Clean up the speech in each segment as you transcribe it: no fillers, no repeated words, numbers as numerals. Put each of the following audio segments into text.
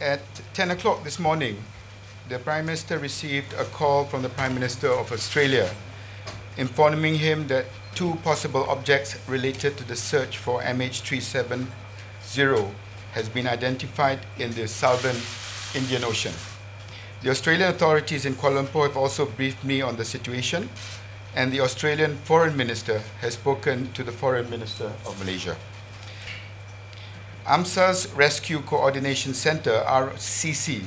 At 10 o'clock this morning, the Prime Minister received a call from the Prime Minister of Australia informing him that two possible objects related to the search for MH370 has been identified in the southern Indian Ocean. The Australian authorities in Kuala Lumpur have also briefed me on the situation, and the Australian Foreign Minister has spoken to the Foreign Minister of Malaysia. AMSA's Rescue Coordination Centre, RCC,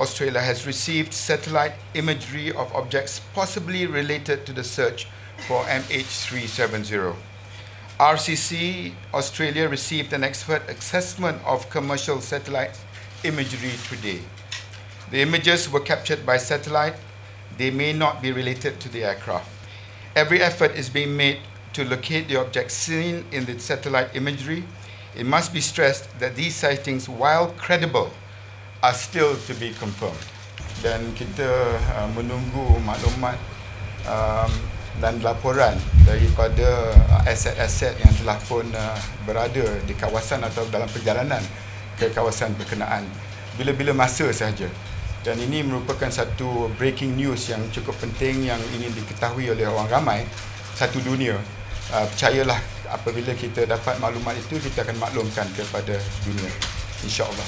Australia has received satellite imagery of objects possibly related to the search for MH370. RCC Australia received an expert assessment of commercial satellite imagery today. The images were captured by satellite. They may not be related to the aircraft. Every effort is being made to locate the objects seen in the satellite imagery. It must be stressed that these sightings, while credible, are still to be confirmed. Dan kita menunggu maklumat dan laporan daripada aset-aset yang telah pun berada di kawasan atau dalam perjalanan ke kawasan berkenaan bila-bila masa sahaja. Dan ini merupakan satu breaking news yang cukup penting yang ingin diketahui oleh orang ramai satu dunia. Percayalah, apabila kita dapat maklumat itu, kita akan maklumkan kepada dunia, insya-Allah.